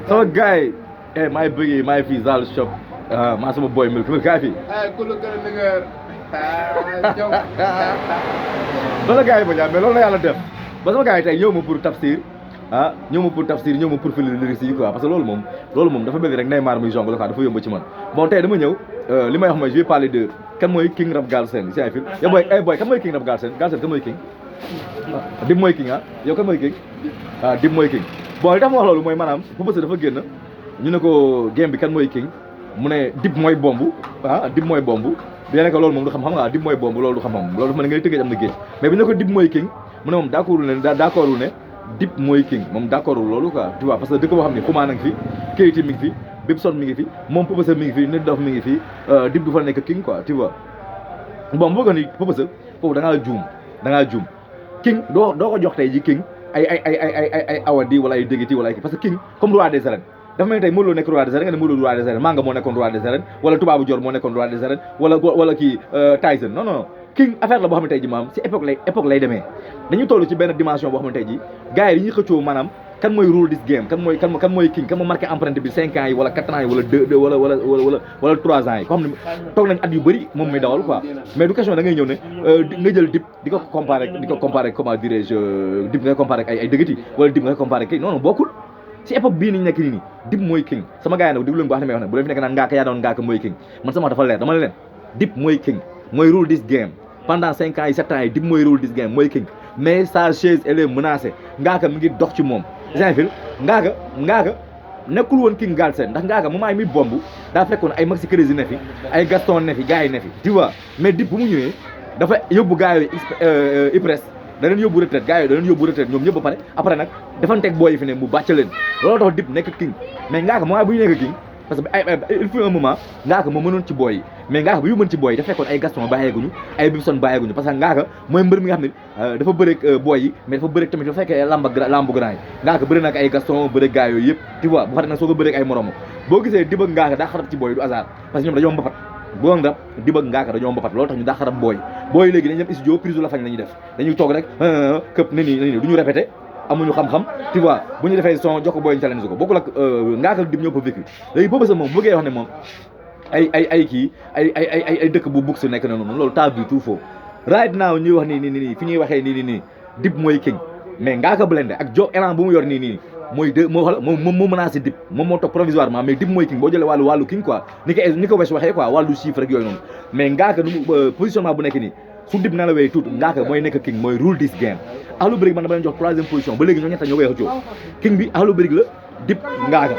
sama gars yi maa ngi bëggee maa ngi fii Zal shop maa sama boy Milk kaay fii. ku la gën a dëgër. loolu la gars yi ma ñaan mais loolu la yàlla def ba sama gars yi tey ñëw ma pour tafsir ñëw ma pour tafsir ñëw ma pour fil lyrics yi quoi parce que loolu moom dafa bëgg rek Neymar muy jongle quoi dafa yomb ci man bon tey dama ñëw li may wax mooy je vais parler de kan mooy King Rap Galsen si ay fil yow boy kan mooy King Rap Galsen kan mooy King Dip mooy King yow kan mooy King Dip mooy King bon li tax ma wax loolu mooy maanaam Peubeus dafa génn ñu ne ko game bi kan mooy King mu ne Dip mooy bomb Dip mooy bomb bien que loolu moom du xam-xam nga Dip mooy bomb loolu du xam-xam loolu dafa mel ne ngay tëggee am na géej mais bi ñu ne ko Dip mooy King mu ne moom d'accordul ne Dip mooy King moom d'accordul loolu quoi tu vois parce que dëkk boo xam ne Xuman a ngi fi Keyti mi ngi fi Bibson mi ngi fi moom Peubeus mi ngi fi Nit Doff mi ngi fi Dip du fa nekk King quoi tu vois bon bu bëggoon ni Peubeus foofu da ngaa juum King doo ko jox tey ji King ay awadi wala ay dégiti wala ay kii parce que King comme roi des arènes dafa mel ni tey Modou Lo nekk roi des arènes nga ne Modou Lo roi des arènes Manga moo nekkoon roi des arènes wala Tubaabu Joor moo nekkoon roi des arènes wala kii Tyson non King affaire la boo xam ne tey ji maam si époque lay demee dañu toll ci benn dimension boo xam ne tey ji gars yi dañuy xëccoo maanaam kan mooy rule this game kan mooy King kan moo marqué empreinte bi 5 ans yi wala 4 ans yi wala 2 wala 3 ans yi ko xam ne toog nañ at yu bëri moom muy dawal quoi mais du question da ngay ñëw ne nga jël Dip di ko comparer comment dirais-je Dip nga comparer ak ay dëggati wala Dip nga comparer kii non bokkul si époque bii niñ nekk nii Dip mooy King sama gars yi nag déglu leen bu baax ne may wax ne bu leen fi nekk naan ngaaka yaa doon ngaaka mooy King man sama dafa leer dama ne leen Dip mooy King mooy rule this game pendant 5 ans yi 7 ans yi Dip mooy rule this game mooy King mais sa chaise elle est menacée ngaaka mi ngi dox ci moom Saint-Fil ngaaka nekkul woon King Galsen ndax ngaaka moment yi muy bomb daa fekkoon ay Maxi Crési ne fi ay Gaston ne fi gars yi ne fi tu vois mais Dip bu mu ñëwee dafa yóbbu gars yooyu IPRES da leen yóbbu retraite gars yooyu da leen yóbbu retraite ñoom ñëpp ba pare après nag defanteeg booy yi fi ne mu bàcc leen loolu tax Dip nekk King mais ngaaka moment bu ñu nekk King parce que il faut un moment ngaaka moo mënoon ci booy yi mais ngaaka bu yu mën ci booy yi dafa fekkoon ay Gaston bàyyeeguñu ay Bibson bàyyeeguñu parce que ngaaka mooy mbër mi nga xam ne dafa bëreeg booy yi mais dafa bëreeg tamit dafa fekkee lambu grand yi ngaaka bëri nag ay Gaston bëreeg gars yooyu yëpp tu vois bu fàtte nag soo ko bëreeg ay moromo boo gisee Dip ak ngaaka daa xarab ci booy du hasard parce que ñoom dañoo mbapat boo nga Dip ak ngaaka dañoo mbapat loolu tax ñu daa xarab booy léegi dañu dem studio prise la fañ lañuy def dañuy toog rek këpp ne nii du ñu répété amuñu xam-xam tu vois bu ñu defee son jox ko booy ñu challenge ko bokkul ak ngaaka ak Dip ñoo ko vécu léegi boobu sax moom bu bëggee wax ne moom ay dëkk bu bugg si nekk na noonu loolu t'as vu tout faux right now ñuy wax nii fi ñuy waxee nii Dip mooy King mais ngaaka blende ak job élan bu mu yor nii mooy moo menacé Dip moom moo toog provisoirement mais Dip mooy King boo jëlee wàllu King quoi ni ko wees waxee quoi wàllu chiffre rek yooyu noonu mais ngaaka positionnement bu nekk nii su Dip na la wéy tuut ngaaka mooy nekk King mooy rule this game Akhlou Brick man dama leen jox 3e position ba léegi ñoo ñetta ñoo koy xëccoo King bi Akhlou Brick la Dip ngaaka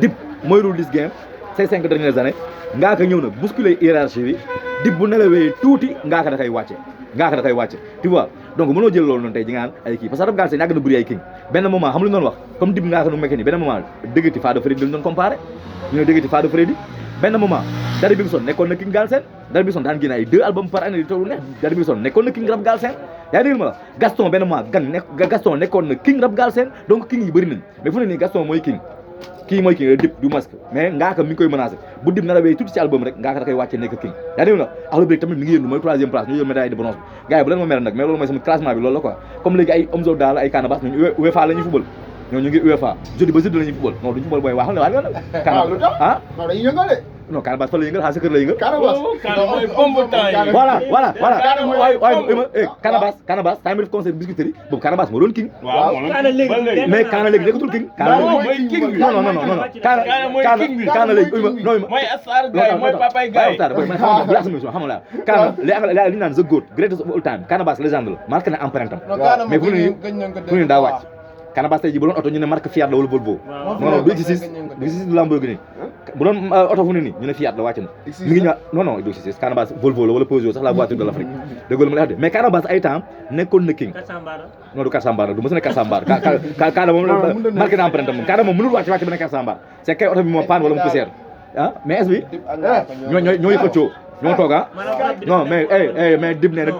Dip mooy rule this game ces 5 dernières années ngaaka ñëw na bousculer hiérarchie bi Dip bu nelawee tuuti ngaaka da koy wàcce tu vois donc mënoo jël loolu noonu tey ji nga naan ay kii parce que Rap Galsen yàgg na bëri ay King benn moment xam lu ñu doon wax comme Dip ngaaka nu mu mekkee nii benn moment dëggati Fada Freddy lañu doon comparé ñu ne dëggati Fada Freddy benn moment Daddy Bibson nekkoon na King Galsen Daddy Bibson daan génne ay 2 albums par année di toog lu neex Daddy Bibson nekkoon na King Rap Galsen yaa dégg ma la Gaston benn moment Gaston nekkoon na King Rap Galsen donc King yi bëri nañ mais fu ne nii Gaston mooy King kii mooy King Dip du masque mais ngaaka mi ngi koy menacé bu Dip narawee tuuti ci album rek ngaaka da koy wàcce nekk King yaa dégg la Akhlou Brick tamit mi ngi yëndu mooy 3e place ñu jël médaille de bronze bi gars yi bu leen ma mere nag mais loolu mooy sama classement bi loolu la quoi comme léegi ay Omzo Dollar ay Canabasse ñooñu UEFA la ñuy football ñoo ñu ngi UEFA jeudi ba jeudi la ñuy football non duñu football booy waaxal ne waa dañuy yëngal de non Canabasse fa la yëngal sa kër la yëngal voilà Canabasse time def concert biscuiterie boobu Canabasse moo doon King mais Kana léegi nekkatul King Kana léegi mooy Asar Gaye mooy Papay Gaye xam nga Kana li ñu naan the goat greatest of all time Canabasse légende la marqué na empreinte am mais fu ne daa wàcc Canabasse tey ji bu doon oto ñu ne marque Fiat la wala Volvo non du X6 du Lamborghini bu doon oto fu ne nii ñu ne Fiat la wàcc na mi ngi ñëwaat non du X6 Canabasse Volvo la wala Peugeot sax la voiture de l'Afrique dégg nga ma lay wax de mais Canabasse ay temps nekkoon na King non du 400 bar du mës a nekk 400 bar Kana moom marqué na empreinte moom Kana moom mënul wàcc ba nekk 400 bar c'est que oto bi moo paan wala mu poussière mais est-ce bi ñooy xëccoo ñoo toog non mais Dip nee na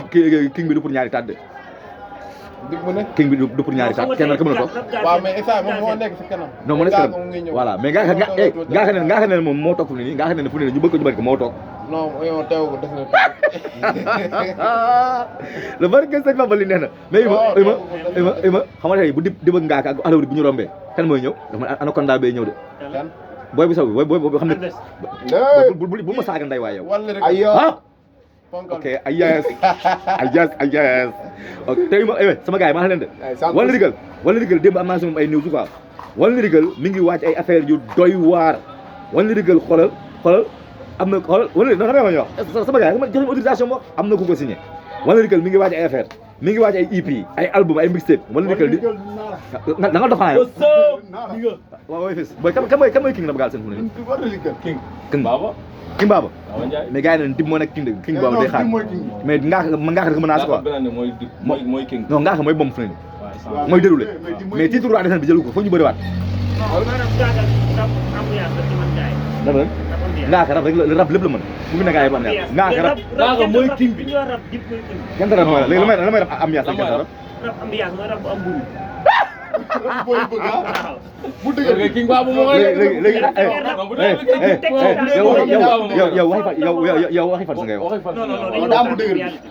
King bi du pour ñaari tàdde Dip mu ne King bi du pour ñaari tàdde kenn rek mën a toog waaw mais instant moom moo nekk si kanam non moo nekk si kanam voilà mais nga xam ne moom moo toog fu ne nii nga xam ne fu ne nii ñu bëgg ko moo toog non yow teew ko def na le bari que sëñ Bamba li neex na mais ima xam nga tey bu di bëgg ngaaka ak alawri bu ñu rombee kan mooy ñëw dafa ma anaconda bee ñëw de kan booy bu saw bi booy xam ne bu ma saaga nday waay yow wala rek ayo ok ayes ok tey ma sama gars yi maa xam leen de wala digal démb am naa si moom ay news quoi wala digal mi ngi wàcc ay affaire yu doy waar wala digal xoolal am na xoolal wala digal dafa may wax sama gars yi jox ma autorisation wax am na ku ko signé wala digal mi ngi wàcc ay affaire mi ngi wàcc ay EP ay album ay mixtape wala digal di da nga doxaa yow waaw fis boy kan mooy king na bagal seen fu ne king baba mais gars yi ne dib moo nekk king baba day xaar mais ngaaka rek mën naa si quoi mooy king non ngaaka mooy bomb fu ne mooy déroulé mais titre roi descente bi jëlu ko foog ñu bëri waat dafa ngaaka rab rek rab lépp la mën bu fi nekk ay am ngaaka rab mooy king bi ganta rab mooy la léegi la may rab ambiance ak ganta rab ambiance mooy rab bu am buru boy bëgg bu dëgg king baabu moo léegi yow waxi fan sa ngay wax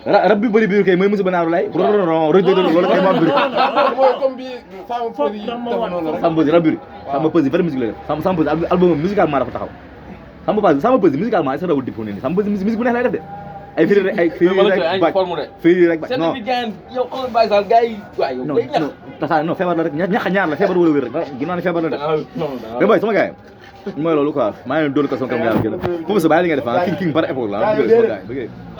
rab bi bëri biir kay mooy musiba naaru lay loolu kay moo bëri mooy comme bi sama pose yi dafa noonu sama pose rab bëri sama pose vrai musique la def sama pose album musicalement dafa taxaw sama pose musicalement est-ce que rawul dip ne ni sama pose musique bu neex lay def de ay firi rek ay firi rek non yow xoolal Baye Sall gars yi waay yow non tasa non feebar la rek ñaar la feebar wala wér rek ginnaaw ne feebar la de mais boy sama gars yi mooy loolu quoi maa ngi leen doon ko sama kam yàlla gën a foofu sa bàyyi li ngay def king par époque la